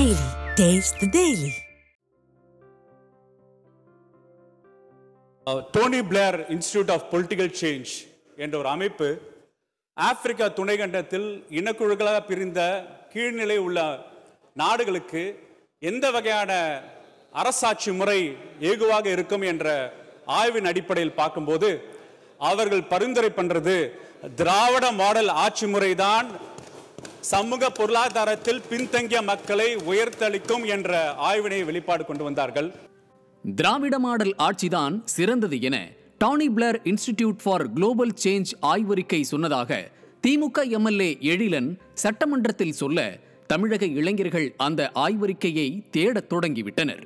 Daily. Taste the Daily. Tony Blair Institute of political change என்ற ஒரு அமைப்பு Africa துணைக்கண்டத்தில் இனக்குழுக்களாக பிரிந்த கீழ்நிலை உள்ள நாடுகளுக்கு எந்த வகையான அரசாட்சி முறை ஏகுவாக இருக்கும் என்ற ஆய்வின் அடிப்படையில் பார்க்கும்போது அவர்கள் பரிந்துரை பண்றது திராவிட மாடல் ஆட்சி முறைதான் சமூக பொருளாதாரத்தில் பின்தங்கிய மக்களை உயர்த்தளிக்கும் என்ற ஆய்வினை வெளிப்பாடு கொண்டு வந்தார்கள். திராவிட மாடல் ஆட்சிதான் சிறந்தது என Tony Blair institute for global change ஆய்வறிக்கை சொன்னதாக திமுக எம்எல்ஏ எழிலன் சட்டமன்றத்தில் சொல்ல தமிழக இளைஞர்கள் அந்த ஆய்வறிக்கையை தேடத் தொடங்கிவிட்டனர்.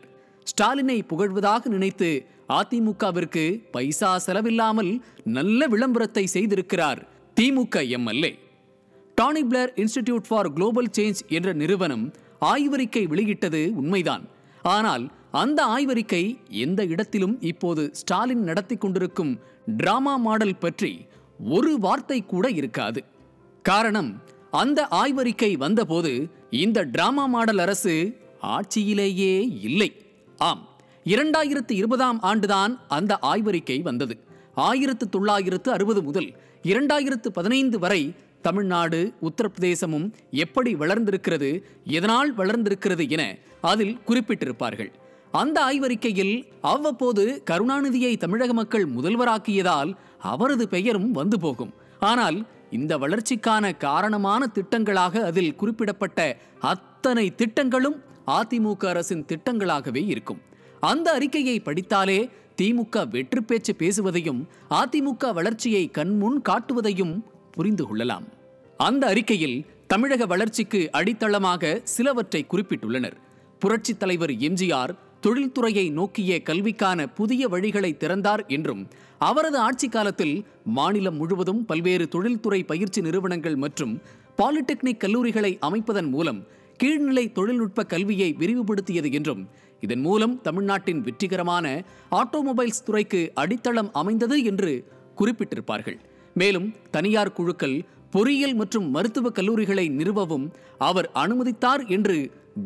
ஸ்டாலினை புகழ்வதாக நினைத்து அதிமுகவிற்கு பைசா செலவில்லாமல் நல்ல விளம்பரத்தை செய்திருக்கிறார் DMK MLA. Tony Blair institute for global change என்ற நிறுவனம் ஆய்வறிக்கை வெளியிட்டது உண்மைதான். ஆனால் அந்த ஆய்வறிக்கை எந்த இடத்திலும் இப்போது ஸ்டாலின் நடத்தி கொண்டிருக்கும் டிராமா மாடல் பற்றி ஒரு வார்த்தை கூட இருக்காது. காரணம், அந்த ஆய்வறிக்கை வந்தபோது இந்த டிராமா மாடல் அரசு ஆட்சியிலேயே இல்லை. ஆம், 2020ஆம் ஆண்டுதான் அந்த ஆய்வறிக்கை வந்தது. 1960 முதல் 2015 வரை தமிழ்நாடு உத்தரப்பிரதேசமும் எப்படி வளர்ந்திருக்கிறது, எதனால் வளர்ந்திருக்கிறது என அதில் குறிப்பிட்டிருப்பார்கள். அந்த ஆய்வறிக்கையில் அவ்வப்போது கருணாநிதியை தமிழக மக்கள் முதல்வராக்கியதால் அவரது பெயரும் வந்து போகும். ஆனால் இந்த வளர்ச்சிக்கான காரணமான திட்டங்களாக அதில் குறிப்பிடப்பட்ட அத்தனை திட்டங்களும் அதிமுக அரசின் திட்டங்களாகவே இருக்கும். அந்த அறிக்கையை படித்தாலே திமுக வெற்றி பேச்சு பேசுவதையும் அதிமுக வளர்ச்சியை கண்முன் காட்டுவதையும் புரிந்து கொள்ளலாம். அந்த அறிக்கையில் தமிழக வளர்ச்சிக்கு அடித்தளமாக சிலவற்றை குறிப்பிட்டுள்ளனர். புரட்சித் தலைவர் எம்ஜிஆர் தொழில்துறையை நோக்கிய கல்விக்கான புதிய வழிகளை திறந்தார் என்றும், அவரது ஆட்சி காலத்தில் மாநிலம் முழுவதும் பல்வேறு தொழில்துறை பயிற்சி நிறுவனங்கள் மற்றும் பாலிடெக்னிக் கல்லூரிகளை அமைப்பதன் மூலம் கீழ்நிலை தொழில்நுட்ப கல்வியை விரிவுபடுத்தியது என்றும், இதன் மூலம் தமிழ்நாட்டின் வெற்றிகரமான ஆட்டோமொபைல்ஸ் துறைக்கு அடித்தளம் அமைந்தது என்று குறிப்பிட்டிருப்பார்கள். மேலும் தனியார் குழுக்கள் பொறியியல் மற்றும் மருத்துவக் கல்லூரிகளை நிறுவவும் அவர் அனுமதித்தார் என்று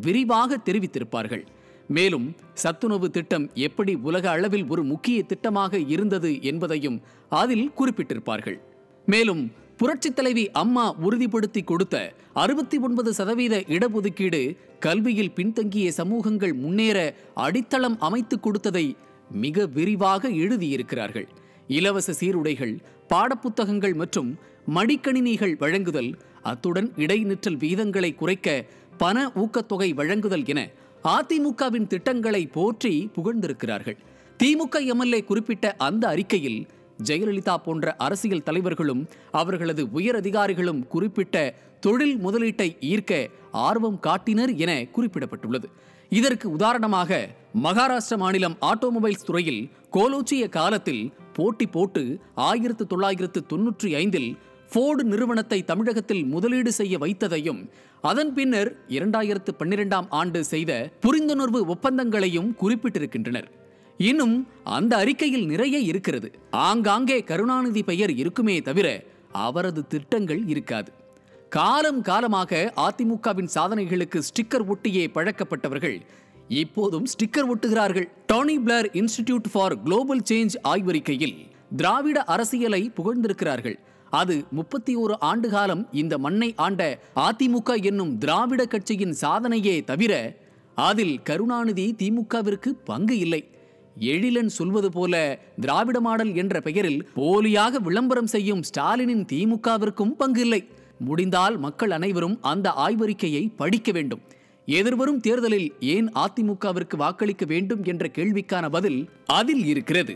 விரிவாக தெரிவித்திருப்பார்கள். மேலும் சத்துணவு திட்டம் எப்படி உலக அளவில் ஒரு முக்கிய திட்டமாக இருந்தது என்பதையும் அதில் குறிப்பிட்டிருப்பார்கள். மேலும் புரட்சித் தலைவி அம்மா உறுதிப்படுத்தி கொடுத்த 69% இடஒதுக்கீடு கல்வியில் பின்தங்கிய சமூகங்கள் முன்னேற அடித்தளம் அமைத்து கொடுத்ததை மிக விரிவாக எழுதியிருக்கிறார்கள். இலவச சீருடைகள், பாடப்புத்தகங்கள் மற்றும் மடிக்கணினிகள் வழங்குதல், அத்துடன் இடைநிற்றல் விகிதங்களை குறைக்க பண ஊக்கத்தொகை வழங்குதல் என அதிமுகவின் திட்டங்களை போற்றி புகழ்ந்திருக்கிறார்கள். திமுக எம்எல்ஏ குறிப்பிட்ட அந்த அறிக்கையில் ஜெயலலிதா போன்ற அரசியல் தலைவர்களும் அவர்களது உயர் அதிகாரிகளும் குறிப்பிட்ட தொழில் முதலீட்டை ஈர்க்க ஆர்வம் காட்டினர் என குறிப்பிடப்பட்டுள்ளது. இதற்கு உதாரணமாக மகாராஷ்டிர மாநிலம் ஆட்டோமொபைல்ஸ் துறையில் கோலோச்சிய காலத்தில் போட்டி போட்டு 1995இல் ஃபோர்டு நிறுவனத்தை தமிழகத்தில் முதலீடு செய்ய வைத்ததையும், அதன் பின்னர் 2012ஆம் ஆண்டு செய்த புரிந்துணர்வு ஒப்பந்தங்களையும் குறிப்பிட்டிருக்கின்றனர். இன்னும் அந்த அறிக்கையில் நிறைய இருக்கிறது. ஆங்காங்கே கருணாநிதி பெயர் இருக்குமே தவிர அவரது திட்டங்கள் இருக்காது. காலம் காலமாக அதிமுகவின் சாதனைகளுக்கு ஸ்டிக்கர் ஒட்டியே பழக்கப்பட்டவர்கள் இப்போதும் ஸ்டிக்கர் ஒட்டுகிறார்கள். Tony Blair institute for global change ஆய்வறிக்கையில் திராவிட அரசியலை புகழ்ந்திருக்கிறார்கள். அது 31 ஆண்டு காலம் இந்த மண்ணை ஆண்ட அதிமுக என்னும் திராவிட கட்சியின் சாதனையே தவிர அதில் கருணாநிதி திமுகவிற்கு பங்கு இல்லை. எழிலன் சொல்வது போல திராவிட மாடல் என்ற பெயரில் போலியாக விளம்பரம் செய்யும் ஸ்டாலினின் திமுகவிற்கும் பங்கு இல்லை. முடிந்தால் மக்கள் அனைவரும் அந்த ஆய்வறிக்கையை படிக்க வேண்டும். எதிர்வரும் தேர்தலில் ஏன் அதிமுகவிற்கு வாக்களிக்க வேண்டும் என்ற கேள்விக்கான பதில் அதில் இருக்கிறது.